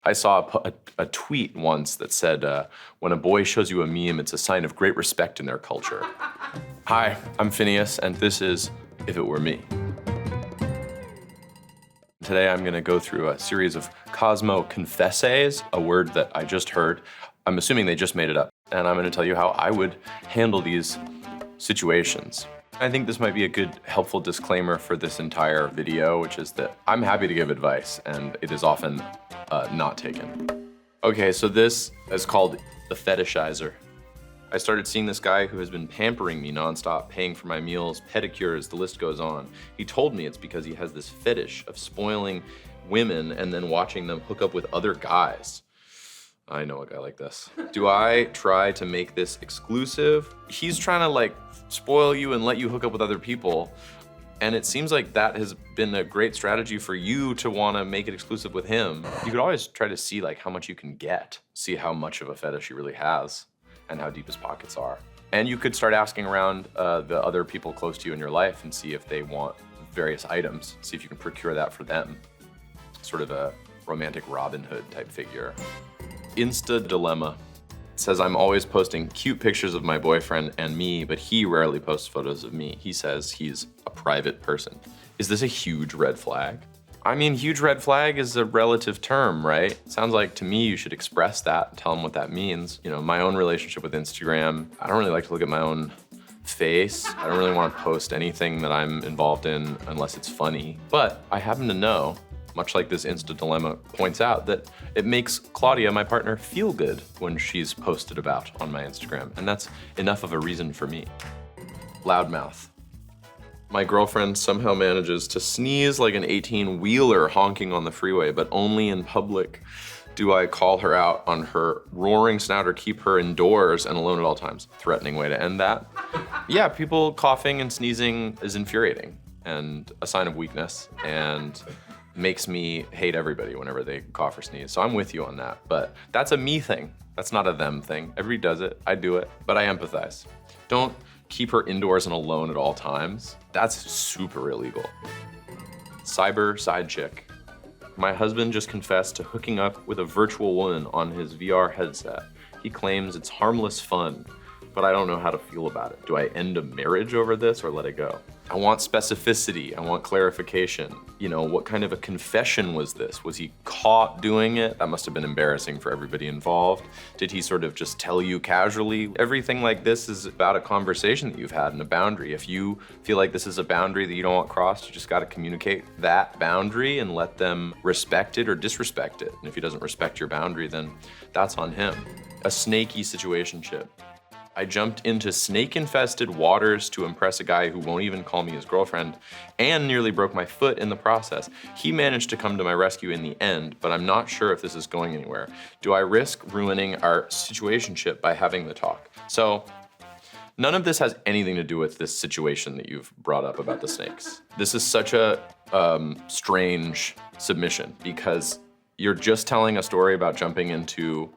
I saw a tweet once that said, when a boy shows you a meme, it's a sign of great respect in their culture. Hi, I'm Finneas, and this is If It Were Me. Today I'm gonna go through a series of Cosmo confesses, a word that I just heard. I'm assuming they just made it up. And I'm gonna tell you how I would handle these situations. I think this might be a good, helpful disclaimer for this entire video, which is that I'm happy to give advice, and it is often not taken. Okay, so this is called the Fetishizer. I started seeing this guy who has been pampering me nonstop, paying for my meals, pedicures, the list goes on. He told me it's because he has this fetish of spoiling women and then watching them hook up with other guys. I know a guy like this. Do I try to make this exclusive? He's trying to like spoil you and let you hook up with other people. And it seems like that has been a great strategy for you to want to make it exclusive with him. You could always try to see like how much you can get, see how much of a fetish he really has and how deep his pockets are. And you could start asking around the other people close to you in your life and see if they want various items, see if you can procure that for them. Sort of a romantic Robin Hood type figure. Insta dilemma. It says I'm always posting cute pictures of my boyfriend and me, but he rarely posts photos of me. He says he's a private person. Is this a huge red flag? I mean, huge red flag is a relative term, right? Sounds like to me you should express that, tell him what that means. You know, my own relationship with Instagram, I don't really like to look at my own face. I don't really want to post anything that I'm involved in unless it's funny. But I happen to know, much like this Insta dilemma points out, that it makes Claudia, my partner, feel good when she's posted about on my Instagram. And that's enough of a reason for me. Loudmouth. My girlfriend somehow manages to sneeze like an 18-wheeler honking on the freeway, but only in public. Do I call her out on her roaring snout or keep her indoors and alone at all times? Threatening way to end that. Yeah, people coughing and sneezing is infuriating and a sign of weakness and makes me hate everybody whenever they cough or sneeze. So I'm with you on that, but that's a me thing. That's not a them thing. Everybody does it, I do it, but I empathize. Don't keep her indoors and alone at all times. That's super illegal. Cyber Sidechick. My husband just confessed to hooking up with a virtual woman on his VR headset. He claims it's harmless fun, but I don't know how to feel about it. Do I end a marriage over this or let it go? I want specificity, I want clarification. You know, what kind of a confession was this? Was he caught doing it? That must have been embarrassing for everybody involved. Did he sort of just tell you casually? Everything like this is about a conversation that you've had and a boundary. If you feel like this is a boundary that you don't want crossed, you just gotta communicate that boundary and let them respect it or disrespect it. And if he doesn't respect your boundary, then that's on him. A snaky situationship. I jumped into snake-infested waters to impress a guy who won't even call me his girlfriend and nearly broke my foot in the process. He managed to come to my rescue in the end, but I'm not sure if this is going anywhere. Do I risk ruining our situationship by having the talk? So, none of this has anything to do with this situation that you've brought up about the snakes. This is such a strange submission because you're just telling a story about jumping into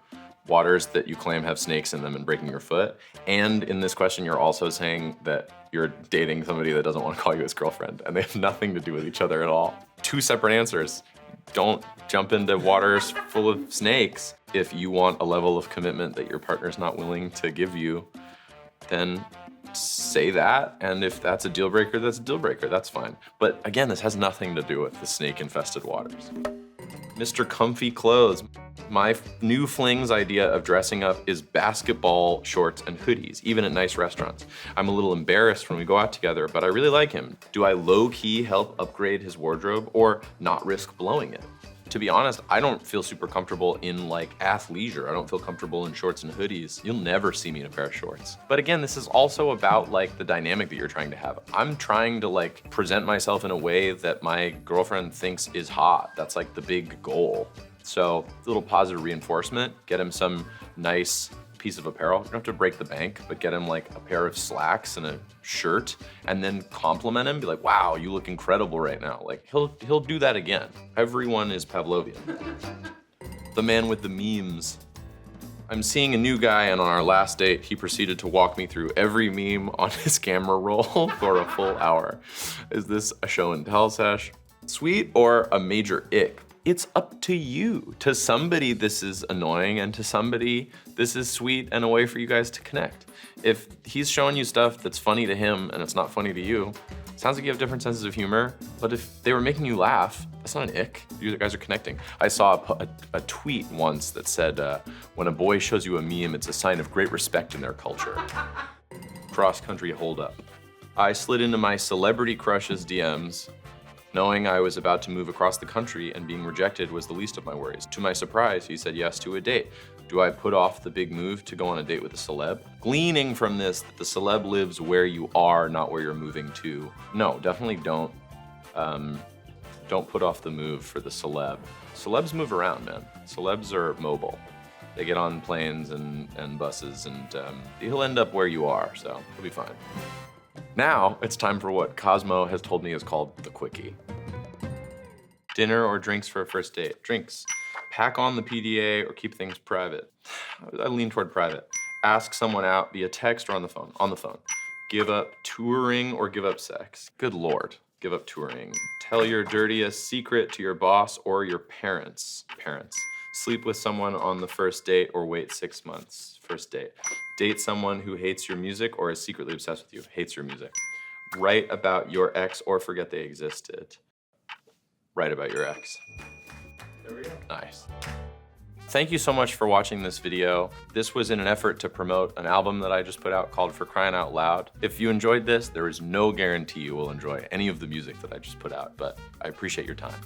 waters that you claim have snakes in them and breaking your foot. And in this question, you're also saying that you're dating somebody that doesn't want to call you his girlfriend, and they have nothing to do with each other at all. Two separate answers. Don't jump into waters full of snakes. If you want a level of commitment that your partner's not willing to give you, then say that. And if that's a deal breaker, that's a deal breaker, that's fine. But again, this has nothing to do with the snake-infested waters. Mr. Comfy Clothes. My new fling's idea of dressing up is basketball shorts and hoodies, even at nice restaurants. I'm a little embarrassed when we go out together, but I really like him. Do I low-key help upgrade his wardrobe or not risk blowing it? To be honest, I don't feel super comfortable in like athleisure. I don't feel comfortable in shorts and hoodies. You'll never see me in a pair of shorts. But again, this is also about like the dynamic that you're trying to have. I'm trying to like present myself in a way that my girlfriend thinks is hot. That's like the big goal. So a little positive reinforcement, get him some nice piece of apparel. You don't have to break the bank, but get him like a pair of slacks and a shirt and then compliment him, be like, wow, you look incredible right now. Like he'll do that again. Everyone is Pavlovian. The man with the memes. I'm seeing a new guy, and on our last date, he proceeded to walk me through every meme on his camera roll for a full hour. Is this a show and tell sesh? Sweet or a major ick? It's up to you. To somebody, this is annoying, and to somebody, this is sweet and a way for you guys to connect. If he's showing you stuff that's funny to him and it's not funny to you, sounds like you have different senses of humor, but if they were making you laugh, that's not an ick. You guys are connecting. I saw a tweet once that said, when a boy shows you a meme, it's a sign of great respect in their culture. Cross-country hold-up. I slid into my celebrity crush's DMs, knowing I was about to move across the country and being rejected was the least of my worries. To my surprise, he said yes to a date. Do I put off the big move to go on a date with a celeb? Gleaning from this that the celeb lives where you are, not where you're moving to. No, definitely don't put off the move for the celeb. Celebs move around, man. Celebs are mobile. They get on planes and buses, and he'll end up where you are, so he'll be fine. Now, it's time for what Cosmo has told me is called the Quickie. Dinner or drinks for a first date? Drinks. Pack on the PDA or keep things private. I lean toward private. Ask someone out via text or on the phone. On the phone. Give up touring or give up sex. Good Lord, give up touring. Tell your dirtiest secret to your boss or your parents. Sleep with someone on the first date or wait 6 months. First date. Date someone who hates your music or is secretly obsessed with you. Hates your music. Write about your ex or forget they existed. Write about your ex. There we go. Nice. Thank you so much for watching this video. This was in an effort to promote an album that I just put out called For Crying Out Loud. If you enjoyed this, there is no guarantee you will enjoy any of the music that I just put out, but I appreciate your time.